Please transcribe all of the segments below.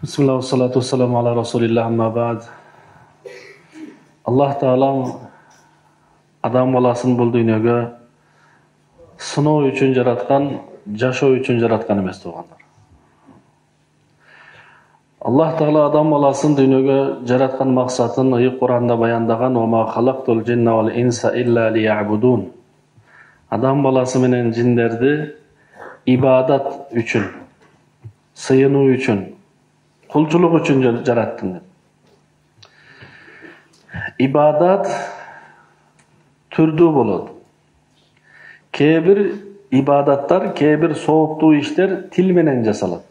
Bismillah ve salatu vesselamu ala Resulillah amma ba'd. Allah Taala adam balaсын bul dünyaga sınov üçün yaratkan, yaşao üçün yaratkan emes tuğanlar. Allah Taala adam balasın dünyaga yaratkan maksatın ayık Kur'an'da bayandagan "Ve ma halaqtul cinna vel insa illa liya'budun." Adam balası menen jinlerdi ibadat üçün, sıyınuu üçün, kulçuluk üçün yarattın. İbadat türdü boladı. Kebir ibadatlar, kebir soğuktuğu işler til menen jasalat.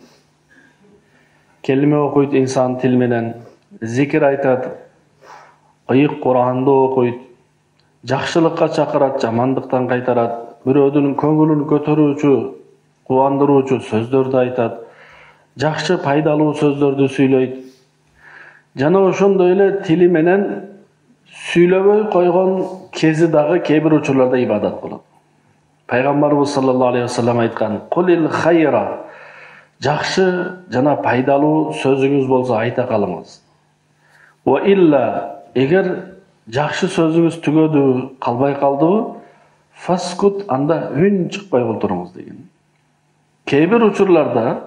Kelime okuyut insan til menen, zikir aytat, ayık Kur'an'da okuyut, jakşılıkka çakırat, jamandıktan kaytarat, birödünün köngülün kötörүүчү, kuvandırүүчү sözdөрдү aytat, jakşı paydalуу sözdөрдү süйлөйт. Жана ошондой эле тили менен сүйлөбөй койгон кези дагы кээ бир учурларда ибадат болот. Пайгамбарыбыз саллаллаху алейхи ва саллям айткан: "Кулил хайра", жакшы жана пайдалуу сөзүңүз болсо айта калыңыз. "Ва илла", эгер жакшы сөзүңүз түгөдү, калбай калдыбы, "Фаскут", анда үн чыкпай отуруңуз деген. Кээ бир учурларда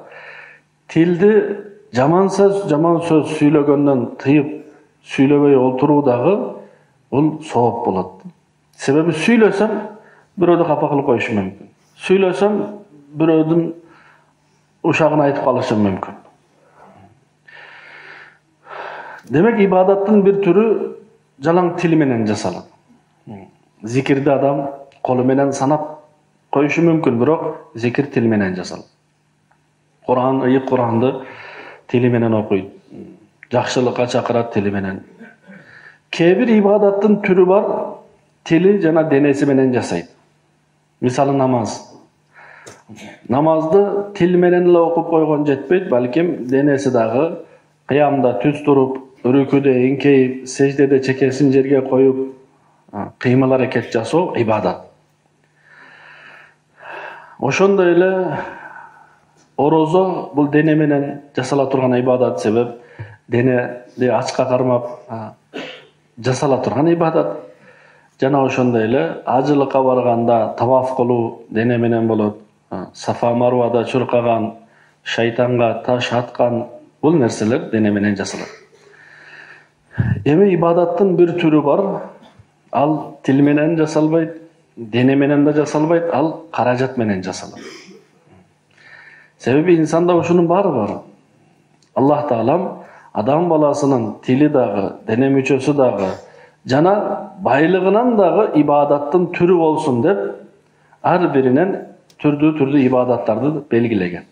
tildi жаман söz süйлөгөндөн тыйып süйлөбөй отуруу дагы бул сооп болот. Себеби süйлөсөм бирөөдү капа кылып коюшум мүмкүн. Süйлөсөм бирөөдүн ушагын айтып калышым мүмкүн. Демек ибадаттын бир түрү жалаң тил менен жасалат. Зикирди адам колу менен санап коюшу мүмкүн, бирок зикир тил менен жасалат. Kur'an, ayık Kur'an'dı tili menen okuyut. Jakşılıkka çakırat tili menen. Kebir ibadattın türü var, tili jana denesi menen jasayt. Misalı namaz. Namazdı til menen ele okup koygon jetpeyt, balkim denesi dagı kıyamda tüz turup, rüküde enkeyip, secdede çekesin jerge koyup, kıymal hareket jasoo ibadat. Oşondoy ele orozo bul dene menen jasala turgan ibadat, sebep denedi açka karmap jasala turgan ibadat. Jana ошондой эле ажылыкка баргanda таваф кылуу дене менен болот. Safa Marwada чуркаган, шайтанга таш аткан бул нерселер дене менен жасалат. Эми ибадаттын бир түрү бар. Ал тил менен жасалбайт, дене менен да жасалбайт, ал каражат менен жасалат. Себеби insanda ушунун баары бар. Аллах Таалам адам баласынын тили дагы, дене мүчөсү дагы, жана байлыгынан дагы ибадаттын түрү болсун деп, ар биринен түрдүү ибадаттарды белгилеген.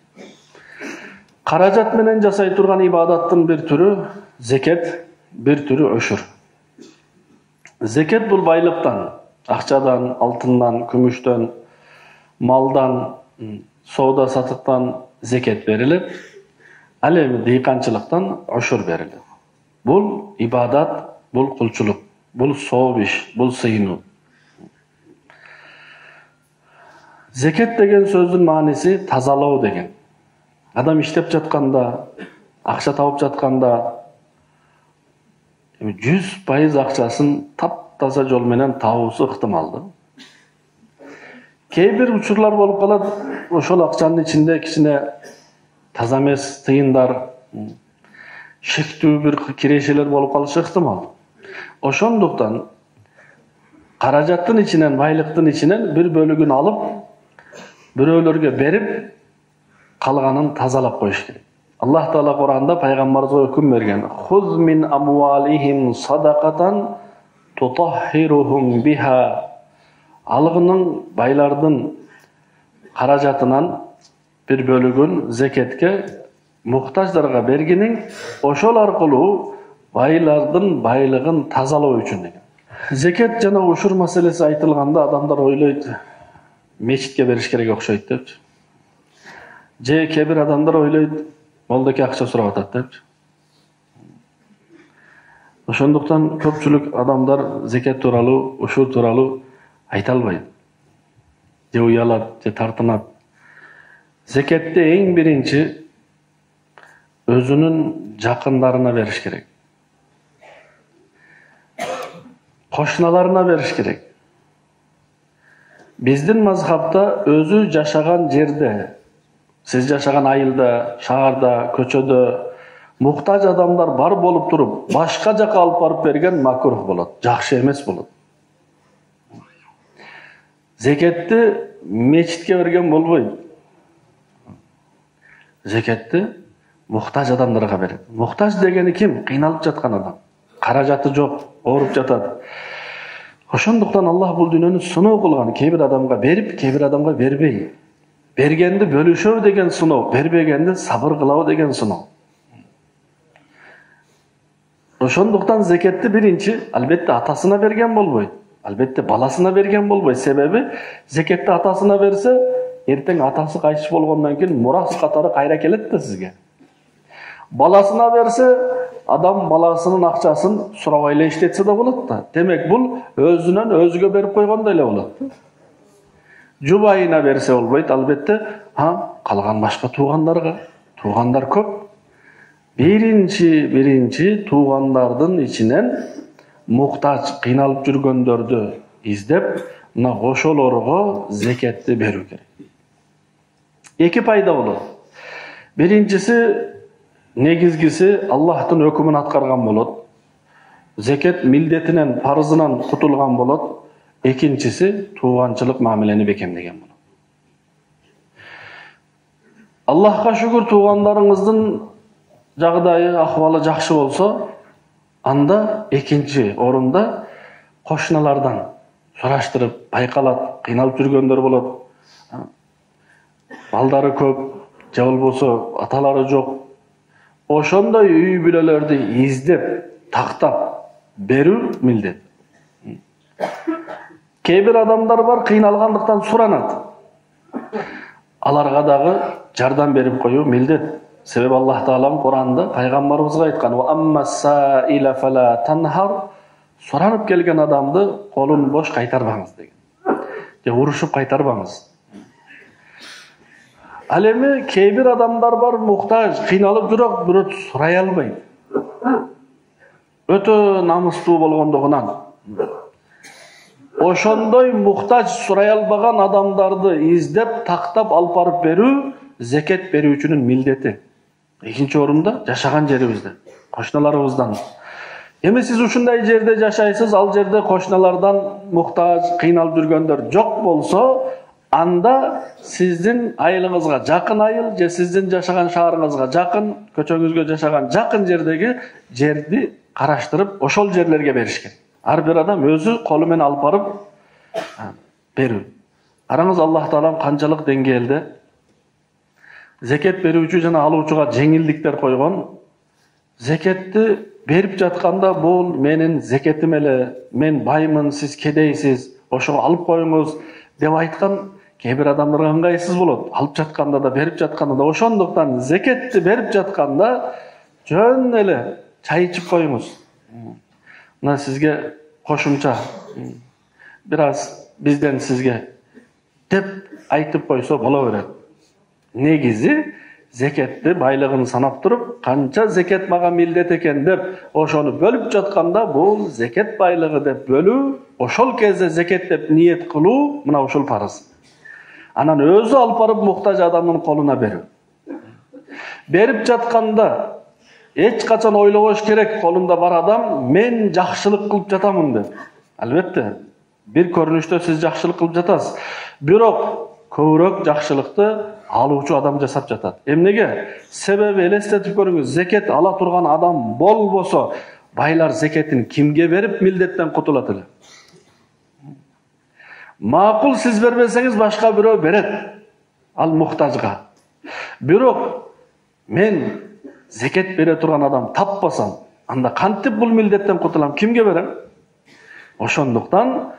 Каражат менен жасай турган ибадаттын бир түрү зекет, бир түрү өшүр. Зекет бул байлыктан, акчадан, алтындан, күмүштөн, малдан, соода сатыктан зекет берилет. Ал эми дыйканчылыктан ошур берилет. Бул ибадат, бул кулчулук, бул сооп иш, бул сыйынуу. Зекет деген сөздүн мааниси тазалоо деген. Адам иштеп жатканда, акча тауып жатканда 100% акчасын таптаза жол менен табуусу ыктымалды. Кээ бир учурлар болуп калат, ошол акчанын ичинде кичине таза эмес тыйындар, шектүү бир кирешелер болуп калышы ыктымал. Ошондуктан каражаттын ичинен, байлыктын ичинен бир бөлүгүн алып, бирөөлөргө берип, калганын тазалап коюш керек. Аллах Таала Кур'анда пайгамбарыбызга өкүм берген: "Хуз мин амвалихим садакатан tutahhiruhum biha." Алыгынын, байлардын каражатынан бир бөлүгүн зекетке муктаждарга бергениң, ошол аркылуу байлардын байлыгын тазалоо үчүн деген. Зекет жана ушур маселеси айтылганда адамдар ойлойт, мечитке бериш керек окшойт депчи. Же кээ бир адамдар ойлойт, молдоке акча сурап атат депчи. Ошондуктан көпчүлүк адамдар зекет тууралуу, ушур тууралуу айта албайт. Же уялат, же тартынат. Зекетте эң биринчи özünün jakınlarına beriş gerek. Koşnalarına beriş gerek. Bizdin mazhabda özü jaşagan jerde, siz jaşagan ayılda, şaharda, köçödө muhtaç adamlar bar bolup turup başka jaka alıp barıp bergen makruh bolot, jakşı emes bolot. Zeketти meçitke bergen bolboyt. Zeketти muhtaç adamlarga beret. Muhtaç degeni kim? Kıynalıp жаткан adam. Каражаты жок, ооруп жатат. Ошондуктан Аллах бул дүйнөнү сыноо кылган. Кээ бир адамга берип, кээ бир адамга бербей. Бергенди бөлүшөбү деген сыноо, бербегенди сабыр кылабы деген сыноо. Ошондуктан зекетти биринчи албетте атасына берген болбойт. Албетте баласына берген болбойт. Себеби зекетти атасына берсе, эртең атасы кайтыш болгондон кийин мурас катары кайра келет да сизге. Баласына берсе, адам баласынын акчасын сурабай эле иштетсе да болот да. Демек бул өзүнөн өзгө берип койгондой эле болот. Жубайына берсе болбойт, албетте, калган башка туугандарга. Туугандар көп. Биринчи туугандардын ичинен муктаж, кыйналып жүргөндөрдү издеп, мына ошолорго зекетти берүү керек. Эки пайда болот. Биринчиси, негизгиси Аллахтын өкүмүн аткарган болот. Зекет милдетинен, парызынан кутулган болот. Экинчиси тууганчылык мамилени бекемдеген болот. Аллахка шүгүр, туугандарыңыздын жагдайы, акыбалы жакшы болсо, анда экинчи орунда кошуналардан сураштырып байкалат, кыйналып жүргөндөр болот. Балдары көп, же болбосо аталары жок. Ошондой үй бүлөлөрдү издеп, тактап берүү милдет. Кээ бир адамдар бар, кыйналгандыктан суранат. Аларга дагы жардам берип коюу милдет. Себеби Аллах Таалам Кур'анда пайгамбарыбызга айткан: "Ва аммас-саила фала танхар", суранып келген адамды колун бош кайтарбаңыз деген. Же урушуп кайтарбаңыз. Ал эми кээ бир адамдар бар, муктаж, кыйналып жүрөт, бирок сурай албайт. Өтө намыстуу болгондугунан. Ошондой муктаж, сурай албаган адамдарды издеп, тактап алып барып берүү зекет берүүчүнүн милдети. Экинчи орунда жашаган жерибизде, кошуналарыбыздан. Эми сиз ушундай жерде жашайсыз, ал жерде кошуналардан муктаж, кыйналып жүргөндөр жок болсо, анда сиздин айылыңызга жакын айыл, же сиздин жашаган шаарыңызга жакын, көчөңүзгө жашаган жакын жердеги жерди караштырып, ошол жерлерге бериш керек. Ар бир адам өзү колу менен алып барып берүү. Караңыз, Аллах Таалам канчалык деңгээлде зекет берүүчү жана алуучуга жеңилдиктер койгон. Зекетти берип жатканда бул менин зекетим эле, мен баймын, сиз кедейсиз, ошого алып коюңуз деп айткан кээ бир адамдарга ыңгайсыз болот. Алып жатканда да, берип жатканда да. Ошондуктан зекетти берип жатканда жөн эле чай ичип коюңуз. Мына сизге кошумча бир аз бизден сизге деп айтып койсо боло берет. Негизи зекетти байлыгын санап туруп, канча зекет мага милдет экен деп ошону бөлүп жатканда бул зекет байлыгы деп бөлүү, ошол кезде зекет деп ниет кылуу, мына ушул парыз. Анан өзү алып барып муктаж адамдын колуна берүү. Берип жатканда эч качан ойлобош керек, колунда бар адам мен жакшылык кылып жатамын деп. Албетте, бир көрүнүштө сиз жакшылык кылып жатасыз. Бирок көбүрөөк жакшылыкты алуучу адам жасап жатат. Эмнеге? Себеби элестетип көрүңүз, зекет ала турган адам болбосо, байлар зекетин кимге берип милдеттен кутулат эле? Макул сиз бербесеңиз башка бирөө берет. Ал муктажга. Бирок мен зекет бере турган адам таппасам, анда кантип бул милдеттен кутулам? Кимге берем? Ошондуктан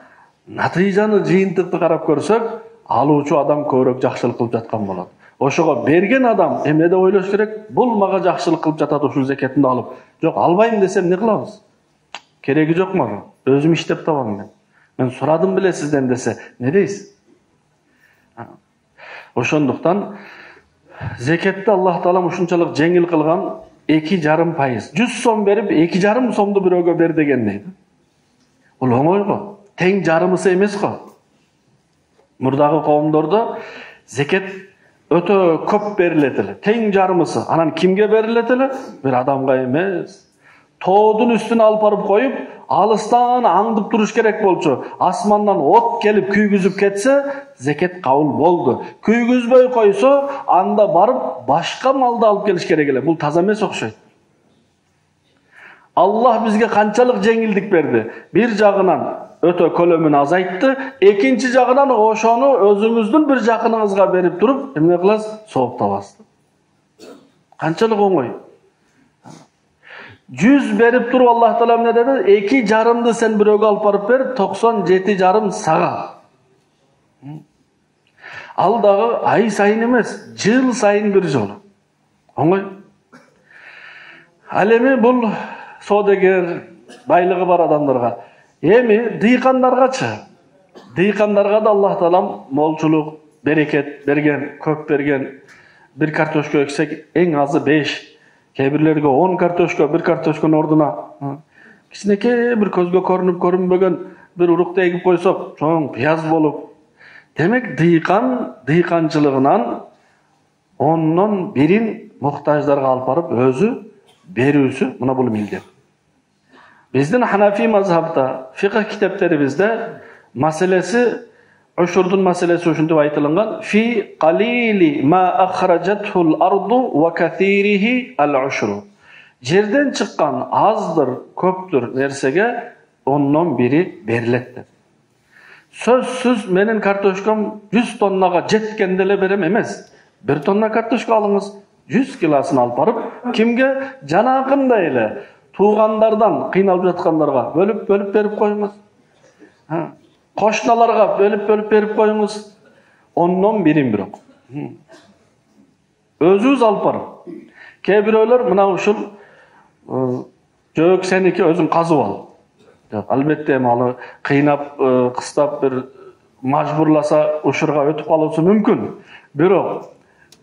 натыйжаны, жыйынтыкты карап көрсөк, алуучу адам көбүрөөк жакшылык кылып жаткан болот. Ошого берген адам эмне деп ойлош керек? Бул мага жакшылык кылып жатат, ушул зекетимди алып. Жок, албайм десем эмне кылабыз? Кереги жок мага. Өзүм иштеп табам мен. Мен сурадым беле сизден десе, не дейсиз? Ошондуктан Zeketте Allah Taala ушунчалык жеңил кылган 2,5%. 100 сом берип 2,5 сомду бирөөгө бер деген дейт. Бул оңой го. Тең жарымысы эмес го. Мурдагы коомдордо зекет өтө көп берилет эле. Тең жарымысы. Анан кимге берилет эле? Бир адамга эмес. Тоодун үстүнө алып барып коюп, алыстан аңдып туруш керек болчу. Асмандан от келип күйгүзүп кетсе, зекет кабыл болду. Күйгүзбөй койсо, анда барып башка малды алып келиш керек эле. Бул таза эмес окшойт. Аллах бизге канчалык жеңилдик берди. Бир жагынан өтө көлөмүн азайтты, экинчи жагынан ошону өзүңүздүн бир жакыныңызга берип туруп, эмне кыласыз? Сооп табасыз. Канчалык оңой. 100 берип туруп Аллах Таала эмне деди? 2,5ды сен бирөөгө алып барып бер, 97,5 сага. Ал дагы ай сайын эмес, жыл сайын бир жолу. Оңой. Ал эми бул соодагер, байлыгы бар адамдарга. Эми дыйкандаргачы. Дыйкандарга да Аллах Таала молчулук, берекет берген, көп берген. Bir kartoşka eksek en azı 5. Kebirlerge 10 kartoşka, bir kartoşkanın orduna. Kişineke bir közge görünüp görünbögen bir urukta egip koysak, çoğun piyaz bolup. Demek dıykançılığından ondan birin muhtajlarga alıp barıp özü berүүsü muna bul mildet. Bizdin Hanafi mazhabda, fiqh kitaplarımızda meselesi Uşurdun meselesi uşuntup aytılıngan fi qalili ma akhrajatul ardu wa kathirihi al-ushru. Жерден çıkkan azdır, köptür nersege ondan biri berilettir. Sözsüz menin kartoşkam 100 tonnaga jetkendele berem emez. 1 tonna kartoşka alыңыз, 100 kilosunu alıp barıp kimge janakınday ele tuğanlardan kıynalıp жатkanlarga bölüp berip koyunuz. Koşnalarga bölüp berip koyunuz. Ondan birim birok. Özünüz alıp barıp. Kebiröler mına uşul jök seniki özün kazıp al. Albatta malı kıynap, kыстap bir majburlasa uşurga ötüp kalısı mümkün. Birok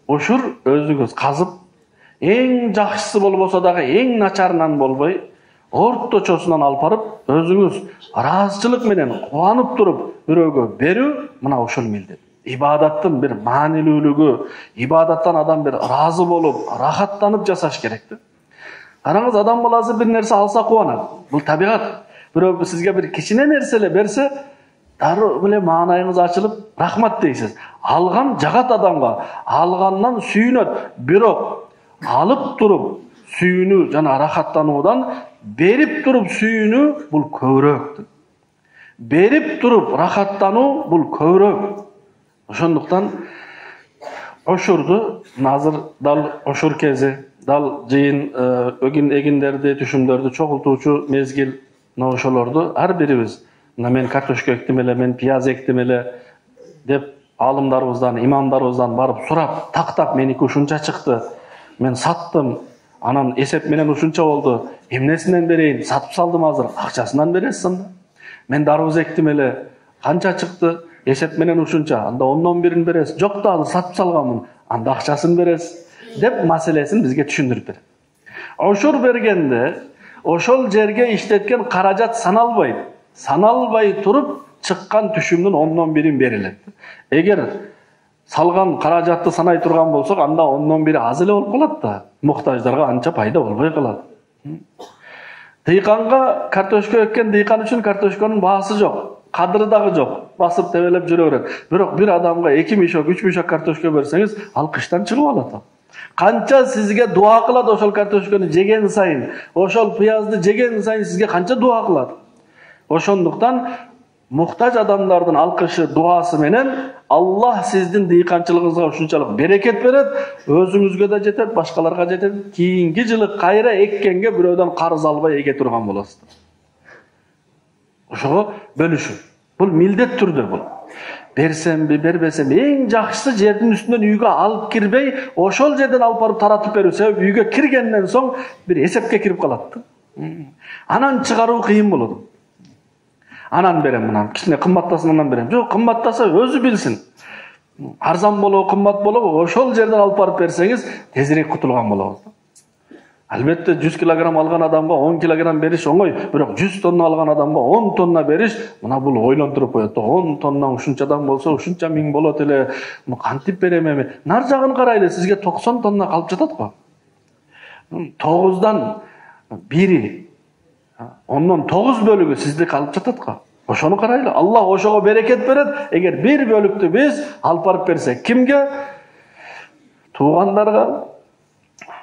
uşur özünüz kazıp en жақшысы болбосо дагы эң начарынан болбой орточосунан алып барып өзүңүз ыраазычылык менен кубанып туруп бирөөгө берүү мына ушул милдет. Ибадаттын бир маанилүүлүгү, ибадаттан адам бир ыраазы болуп, рахаттанып жасаш керекти. Караңыз, адам баласы бир нерсе алса кубанат. Бул табигат. Бирөө сизге бир кичине нерселе берсе, дароо эле маанайыңыз ачылып, рахмат дейсиз. Алган жагат адамга, алгандан сүйүнөт. Бирок алып туруп сүйүнүү жана рахаттануудан берип туруп сүйүнүү бул көбүрөөк. Берип туруп рахаттануу бул көбүрөөк. Ошондуктан ошурду азыр дал ошур кези, дал жыйын эгиндерди, түшүмдөрдү чогултуучу мезгил ошолорду ар бирибиз мен картошка эктим эле, мен пияз эктим эле деп алымдарыбыздан, имамдарыбыздан барып сурап, тактап меники ушунча чыкты. Мен саттым, анан эсеп менен ушунча болду. Эмнесинен берейин? Сатып салдым азыр. Акчасынан бересиң да. Мен дарбыз эктим эле. Канча чыкты? Эсеп менен ушунча. Анда 10-дон бирин бересиз. Жок да, азыр сатып салганмын. Анда акчасын бересиз. Деп маселесин бизге түшүндүрүп берет. Ошур бергенде ошол жерге иштеткен каражат саналбайт. Саналбай туруп чыккан түшүмдүн 10-дон бирин берилет. Эгер салган каражатты санай турган болсок, анда 10-дон бири аз эле болуп калат да. Муктаждарга анча пайда болбой калат. Дыйканга картошка эккен дыйкан үчүн картошканын баасы жок, кадыры дагы жок. Басып тебелеп жүрө берет. Бирок бир адамга 2 мешок, 3 мешок картошка берсеңиз, ал кыштан чыгып алат. Канча сизге дуа кылат ошол картошканы жеген сайын, ошол пиязды жеген сайын сизге канча дуа кылат. Ошондуктан muhtaç adamlardan alkışı, duası menen Allah sizdin dıykançılığınızga uşunçalık bereket beret, özüңүzгө да жетет, başkalarga жетет. Kийинки жылы кайра эккенге бирөөдөн карыз албай эге турган болосуздар. Ошого бөлүшүү. Бул милдет түрдө бул. Берсемби, бербесем, эң жакшысы жердин үстүнөн үйгө алып кирбей, ошол жерден алып барып таратып берүү. Себеби үйгө киргенден соң бир эсепке кирип калат. Анан чыгаруу кыйын болот. Анан берем мынан, кичине кымбаттасын анан берем. Жок, кымбаттаса өзү билсин. арзан болобу, кымбат болобу, ошол жерден алып барып берсеңиз, тезирээк кутулган болобуз. Албетте 100 килограмм алган адамга 10 килограмм бериш оңой, бирок 100 тонна алган адамга 10 тонна бериш, мына бул ойлонтуруп коет. 10 тонна ушунчадан болсо, ушунча миң болот эле. Кантип берем эми? Нар жагын карайлы, сизге 90 тонна калып жатат го. 9дан 1, 10дон 9 бөлүгү сизде калып жатат го. Ошону карайлы. Аллах ошого берекет берет. Эгер 1 бөлүктү биз алып барып берсек, кимге? Туугандарга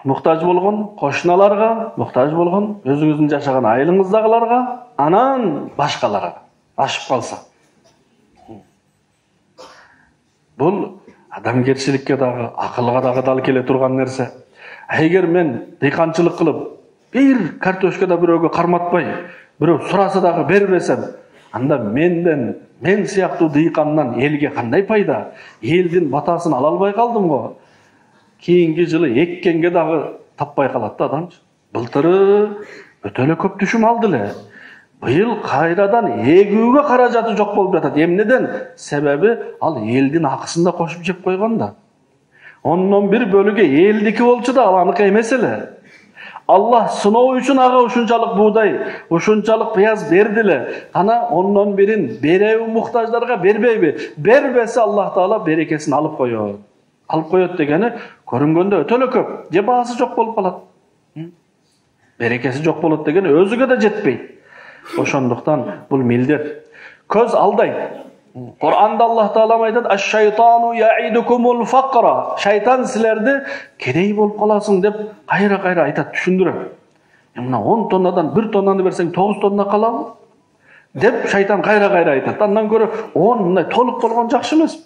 muhtaç болгон, кошуналарга muhtaç болгон, өзүңүздүн жашаган айылыңыздагыларга, анан башкаларга ашып калса. Бул адамгерчиликке дагы, акылга дагы дал келе турган нерсе. Эгер мен дыйканчылык кылып, бир картошкада бирөөгө карматпай, бирөө сураса дагы бербесем, анда мен сыяктуу дыйкандан элге кандай пайда? Элдин батасын ала албай калдым го. Кийинки жылы эккенге дагы таппай калат да адамчы. Былтыры өтө эле көп түшүм алды эле. Быйыл кайрадан эгүүгө каражаты жок болуп жатат. Эмнеден? Себеби ал элдин акысын да кошуп жеп койгон да. 10дон 1 бөлүгү элдики болчу да, ал аныкы эмес эле. Аллах сыноо үчүн ага ушунчалык буудай, ушунчалык пияз берди эле. Ана 10дон 1-ин береби муктаждарга, бербейби? Бербесе Аллах Таала берекесин алып коёт. Алып коёт дегени көрүнгөндө өтө эле көп, же баасы жок болуп калат. Берекеси жок болот деген өзүгө да жетпейт. Ошондуктан бул милдет. Көз алдайт. Кур'анда Аллах Таала айтат: "Аш-шайтану яидукумул факра." Шайтан силерди кедей болуп каласың деп кайра-кайра айтат, түшүндүрөт. Мына 10 тоннадан 1 тоннаны берсең 9 тонна калабы? Деп шайтан кайра-кайра айтат. Андан көрө 10 мындай толук болгон жакшы эмес.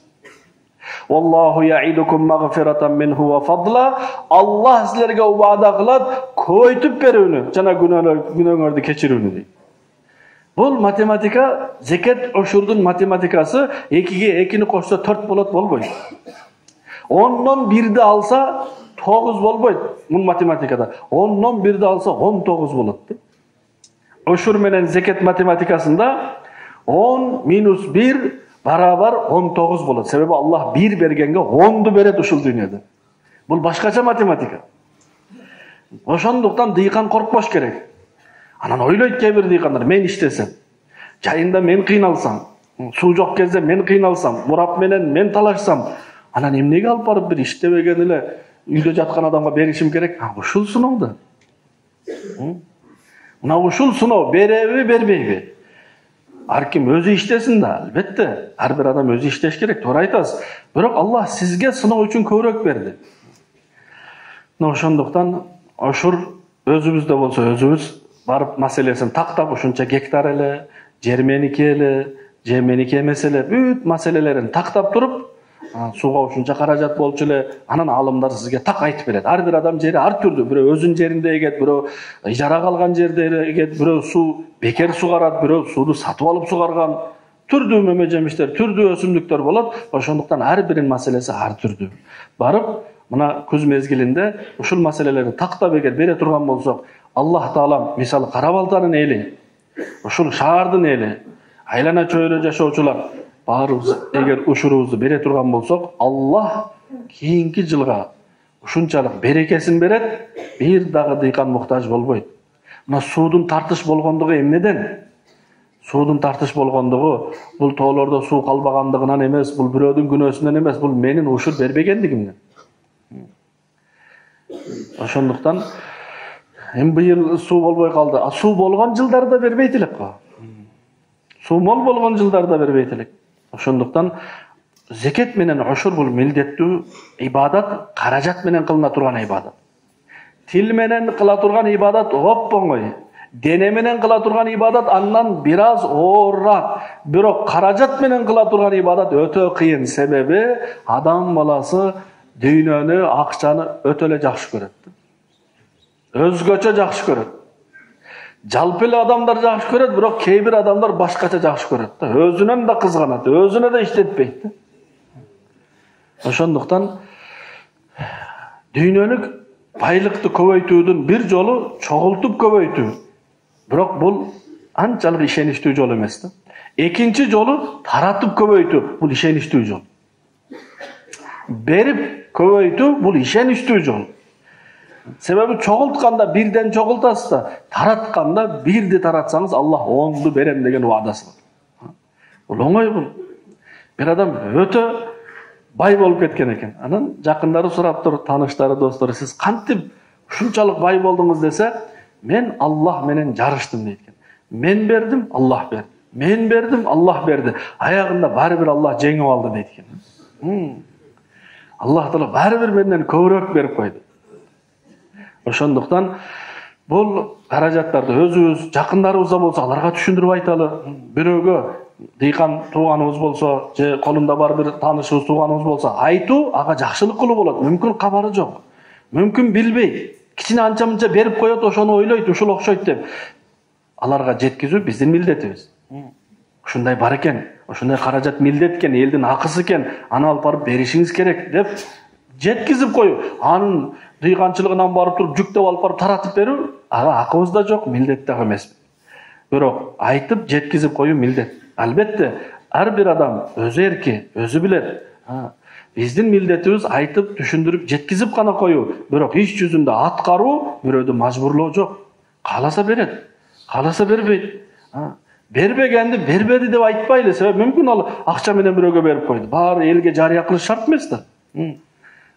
Wallahu ya'idukum maghfiratan minhu wa fadla. Allah sizlerge vaada kılat, koytup berүүnü, жана günöңөрдү кечирүүнү дейт. Бул математика, зекет ошурдун математикасы 2-ге 2-ни кошсо 4 болот болбойт. 10дон 1ди алса 9 болбойт бул математикада. 10дон 1ди алса 19 болот. Ошур менен зекет математикасында 10 минус 1 барабар 19 болот. Себеби Аллах 1 бергенге 10ду берет ушул дүйнөдө. Бул башкача математика. Ошондуктан дыйкан коркпош керек. Анан ойлойт кээ бир дыйкандар, мен иштесем, жайында мен кыйналсам, суу жок кезде мен кыйналсам, мурап менен мен талашсам, анан эмнеге алып барып бир иштебеген эле үйдө жаткан адамга беришим керек? Ушул сыноодо. Мына ушул сыноо береби, бербейби? Ар ким өзү иштесин да, албетте. Ар бир адам өзү иштеш керек, туура айтасыз. Бирок Аллах сизге сыноо үчүн көбүрөөк берди. Ошондуктан ошур өзүбүздө болсо өзүбүз барып маселесин тактап, ушунча гектар эле, жер меники эле, же меники эмес эле, бүт маселелерин тактап туруп, сууга ушунча каражат болчу эле, анан алымдар сизге так айтып берет. Ар бир адам жери ар түрдүү, бирөө өзүнүн жеринде эгет, бирөө ижарага алган жерде эгет, бирөө суу бекер сугарат, бирөө сууну сатып алып сугарган. Түрдүү мөмө жемиштер, түрдүү өсүмдүктөр болот. Ошондуктан ар биринин маселеси ар түрдүү. Барып, мына күз мезгилинде ушул маселелерди тактап эгер бере турган болсок, Аллах Таала мисалы Кара-Балтанын эли, ушул шаардын эли, айлана чөйрө жашоочулар баарыбыз эгер ушурубузду бере турган болсок, Аллах кийинки жылга ушунчалык берекесин берет, бир дагы дыйкан муктаж болбойт. Мына суудун тартыш болгондугу эмнеден? Суудун тартыш болгондугу бул тоолордо суу калбагандыгынан эмес, бул бирөөдүн күнөөсүнөн эмес, бул менин ушур бербегендигимден. Ошондуктан эми быйыл суу болбой калды. Суу болгон жылдарда бербейт элек го. Суу мол болгон жылдарда бербейт элек. Ошондуктан зекет менен ошур бул милдеттүү ибадат, каражат менен кылына турган ибадат. Тил менен кыла турган ибадат оп-оңой. Дене менен кыла турган ибадат андан бир аз оорураак. Бирок каражат менен кыла турган ибадат өтө кыйын. Себеби адам баласы дүйнөнү, акчаны өтө эле жакшы көрөт. Өзгөчө жакшы көрөт. Жалпы эле адамдар жакшы көрөт, бирок кээ бир адамдар башкача жакшы көрөт. Өзүнөн да кызганат, өзүнө да иштетпейт. Ошондуктан дүйнөлүк байлыкты көбөйтүүдүн бир жолу чогултуп көбөйтүү. Бирок бул анчалык ишеничтүү жол эмес да. Экинчи жолу таратып көбөйтүү, бул ишеничтүү жол. Берип көбөйтүү бул ишеничтүү жол. Себеби чогултканда бирден чогултасыз да, таратканда бирди таратсаңыз Аллах оңду берем деген убадасы бар. Бул оңой бул. Бир адам өтө бай болуп кеткен экен. Анан жакындары сураптыр, тааныштары, достору, сиз кантип ушунчалык бай болдуңуз десе, мен Аллах менен жарыштым дейт экен. Мен бердим, Аллах берди. Мен бердим, Аллах берди. Аягында бары бир Аллах жеңип алды дейт экен. Аллах Таала бары бир менден көбүрөөк берип койду. Ошондуктан бул каражаттарды өзүбүз, жакындарыбызга болсо аларга түшүндүрүп айталы. Бирөөгө дыйкан тууганыбыз болсо, же колунда бар бир таанышыбыз, тууганыбыз болсо, айтуу ага жакшылык кылуу болот. Мүмкүн кабары жок. Мүмкүн билбейт. Кичине анча-мынча берип коет, ошону ойлойт, ушул окшойт деп. Аларга жеткизүү биздин милдетибиз. Ушундай бар экен, ушундай каражат милдет экен, элдин акысы экен, аны алып барып беришиңиз керек деп жеткизип коюу. Анын дыйканчылыгынан барып туруп жүктөп алып барып таратып берүү ага акыбызда жок, милдет дагы эмес. Бирок айтып жеткизип коюу милдет. Албетте, ар бир адам өзү эрки, өзү билет. Биздин милдетибиз айтып, түшүндүрүп, жеткизип гана коюу. Бирок иш жүзүндө аткаруу бирөөдү мажбурлоо жок. Кааласа берет, кааласа бербейт. Бербегенди бербеди деп айтпайлы. Себеби мүмкүн ал акча менен бирөөгө берип койду. Баары элге жарыя кылыш шарт эмес да.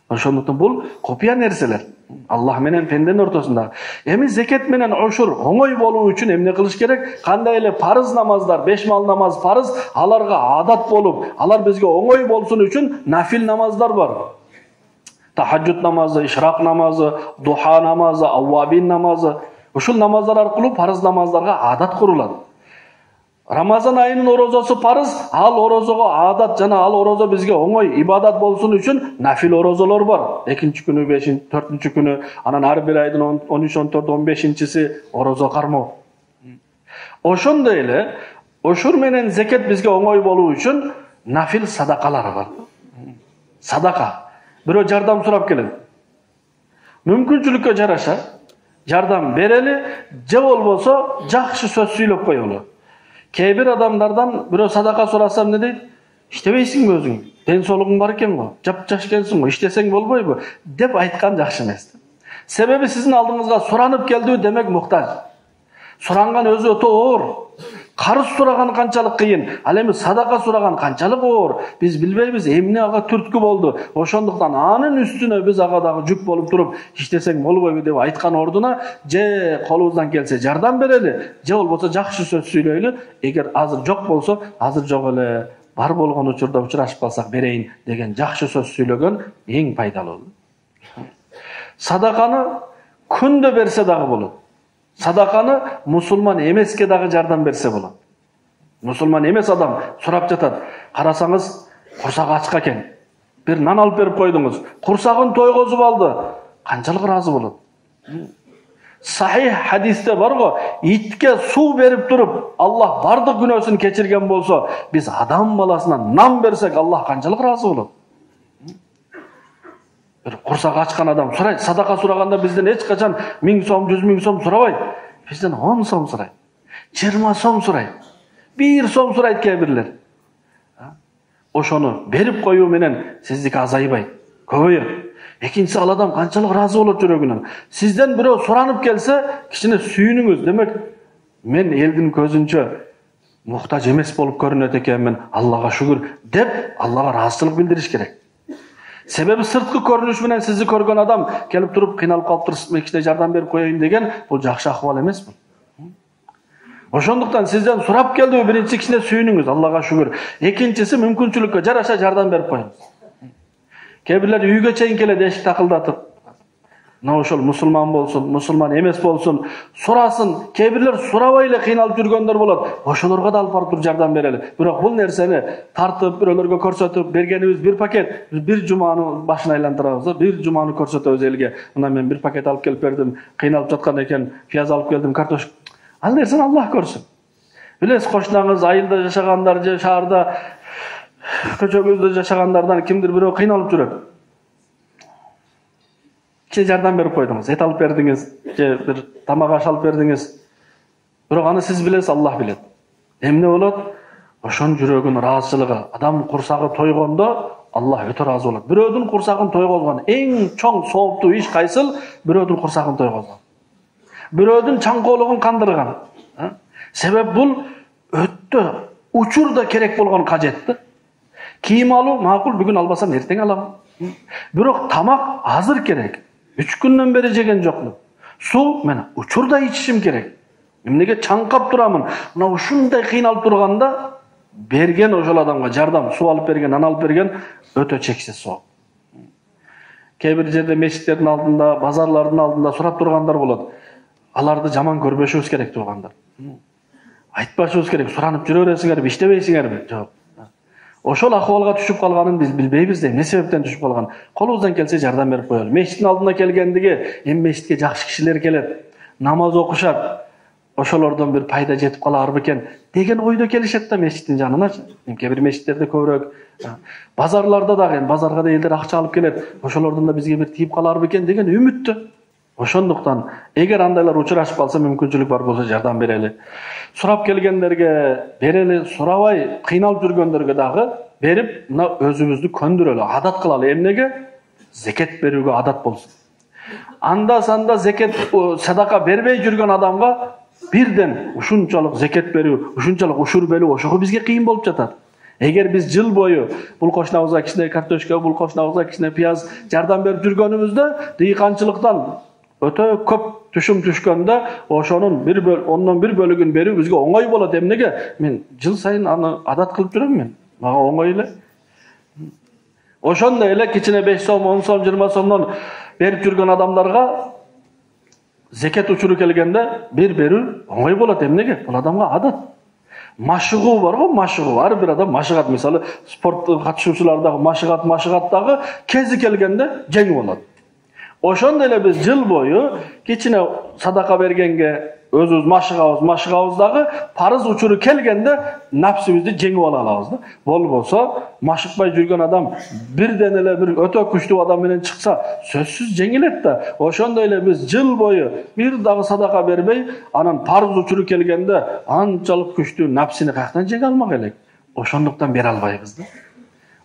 Ошондуктан бул копия нерселер. Аллах менен пенденин ортосунда. Эми зекет менен ошур оңой болуу үчүн эмне кылыш керек? Кандай эле парыз намаздар, 5 мал намаз парыз, аларга адат болуп, алар бизге оңой болсун үчүн нафил намаздар бар. Тахаджуд намазы, ишрак намазы, духа намазы, аввабин намазы. Ушул намаздар аркылуу парыз намаздарга адат курулат. Рамазан айынын орозосу парыз, ал орозого адат жана ал орозо бизге оңой ибадат болсун үчүн нафил орозолор бар. 2-нчи күнү, 5-нчи, 4-нчү күнү, анан ар бир айдын 13, 14, 15-нчиси орозо кармоо. Ошондой эле ошур менен зекет бизге оңой болуу үчүн нафил садакалар бар. Садака. Бирөө жардам сурап келет. Мүмкүнчүлүккө жараша жардам берели, же болбосо жакшы сөз сүйлөп коелу. Кээ бир адамдардан бирөө садака сураса эмне дейт? Иштебейсиңби өзүң? Ден соолугуң бар экен го, жап-жаш экенсиң го, иштесең болбойбу деп айткан жакшы эмес. Себеби сиздин алдыңызга суранып келди демек муктаж. Суранган өзү өтө оор. Карыз сураган канчалык кыйын, ал эми садака сураган канчалык оор. Биз билбейбиз эмне ага түрткү болду. Ошондуктан анын үстүнө биз ага дагы жүк болуп туруп, иштесең болбойбу деп айткан ордуна же колубуздан келсе жардам берели, же болбосо жакшы сөз сүйлөйлү. Эгер азыр жок болсо, азыр жок эле, бар болгон учурда учурашып калсак берейин деген жакшы сөз сүйлөгөн эң пайдалуу. Садаканы күндө берсе дагы болот. Садаканы мусулман эмеске дагы жардам берсе болот. Мусулман эмес адам сурап жатат. Карасаңыз, курсагы ачка экен. Бир нан алып берип койдуңуз. Курсагын тойгозуп алды. Канчалык ыраазы болот? Сахих хадисте бар го, итке суу берип туруп, Аллах бардык күнөөсүн кечирген болсо, биз адам баласына нан берсек, Аллах канчалык ыраазы болот? Курсагы ачкан адам сурайт, садака сураганда бизден эч качан 1000 сом, 100 000 сом сурабайт. Бизден 10 сом сурайт, 20 сом сурайт, 1 сом сурайт кээ бирлер. Ошону берип коюу менен сиздики азайбайт, көбөйөт. Экинчиси, ал адам канчалык ыраазы болот жүрөгүнөн. Сизден бирөө суранып келсе, кичине сүйүнүңүз. Демек, мен элдин көзүнчө муктаж эмес болуп көрүнөт экенмин, Аллага шүгүр деп, Аллага ыраазычылык билдириш керек. Себеби сырткы көрүнүш менен сизди көргөн адам келип туруп кыйналып калыптыр, кичине жардам берип коеюн деген, бул жакшы акыбал эмес бул. Ошондуктан сизден сурап келди, биринчи кичине сүйүнүңүз, Аллага шүгүр. Экинчиси, мүмкүнчүлүккө жараша жардам берип коюңуз. Кээ бирлер үйгө чейин келет эшик такылдатып. Мына ошол мусулман болсун, мусулман эмес болсун, сурасын. Кээ бирлер сурабай эле кыйналып жүргөндөр болот. Ошолорго да алып барып туруп жардам берели. Бирок бул нерсени тартып, бирөөлөргө көрсөтүп бергенибиз бир пакет, бир жуманы башына айлантырабыз, бир жуманы көрсөтөбүз элге. Мына мен бир пакет алып келип бердим, кыйналып жаткан экен, пияз алып келдим, картошка. Ал нерсени Аллах көрсүн. Билесиз, кошунаңыз айылда жашагандар же шаарда көчөгүздө жашагандардан кимдир бирөө кыйналып жүрөт. Кичине жардам берип койдуңуз, эт алып бердиңиз, же бир тамак аш алып бердиңиз. Бирок аны сиз билесиз, Аллах билет. Эмне болот? Ошонун жүрөгүнүн ыраазычылыгы. Адам курсагы тойгондо Allah öte razı bolot. Birөөдүн курсагын тойгозгон эң чоң сооптуу иш кайсыл? Birөөдүн курсагын тойгозгон. Birөөдүн чаңкоолугун кандырган. Себеп бул өтө учурда керек болгон кажетти. Кийим алуу макул, бүгүн албасам эртең алам. Бирок тамак азыр керек. 3 күндөн бери жеген жокмун. Суу мен учурда ичишим керек. Эмнеге чаңкап турамын? Мына ушундай кыйналып турганда берген ошол адамга жардам, суу алып берген, нан алып берген өтө чексиз соо. Кээ бир жерде мечиттердин алдында, базарлардын алдында сурап тургандар болот. Аларды жаман көрбөшүбүз керек тургандар. Айтпашыбыз керек, суранып жүрө бересиңерби, иштебейсиңерби? Жок. Ошол акыбалга түшүп калганын биз билбейбиз да, эмне себептен түшүп калган? Колубуздан келсе жардам берип коелу. Мечиттин алдына келгендиги, эми мечитке жакшы кишилер келет, намаз окушат. Ошолордон бир пайда жетип калар бекен деген ойдо келишет да мечиттин жанына. Кээ бир мечиттерде көбүрөөк, базарларда дагы, базарга да элдер акча алып келет. Ошолордон да бизге бир тийип калар бекен деген үмүттө. Ошондуктан эгер андайлар учурашып калса, мүмкүнчүлүк бар болсо жардам берели. Сурап келгендерге берели, сурабай кыйналып жүргөндөргө дагы берип, мына өзүбүздү көндүрөлү, адат кылалы. Эмнеге? Зекет берүүгө адат болсун. Анда санда зекет, садака бербей жүргөн адамга бирден ушунчалык зекет берүү, ушунчалык ушур берүү ошого бизге кыйын болуп жатат. Эгер биз жыл бою бул кошунабызга кичине картошка, бул кошунабызга кичине пияз жардам берип жүргөнүбүздө, дыйканчылыктан өтө көп түшүм түшкөндө, ошонун ондон бир бөлүгүн берүү бизге оңой болот. Эмнеге? Мен жыл сайын аны адат кылып жүрөм мен. Мага оңой эле. Ошондой эле кичине 5 сом, 10 сом, 20 сомдон берип жүргөн адамдарга зекет учуру келгенде бир берүү оңой болот. Эмнеге? Бул адамга адат. Машыгуу бар го, машыгуу. Ар бир адам машыгат. Мисалы, спорт катышуучулар дагы машыгат дагы кези келгенде жеңип болот. Ошондой эле биз жыл бою кичине садака бергенге өзүбүз машыгабыз дагы парыз учуру келгенде напсыбызды жеңип ала алабыз да. Болбосо машыкпай жүргөн адам бирден эле бир өтө күчтүү адам менен чыкса, сөзсүз жеңилет да. Ошондой эле биз жыл бою бир дагы садака бербей, анан парыз учуру келгенде анчалык күчтүү напсини каяктан жеңе алмак элек. Ошондуктан бере албайбыз да.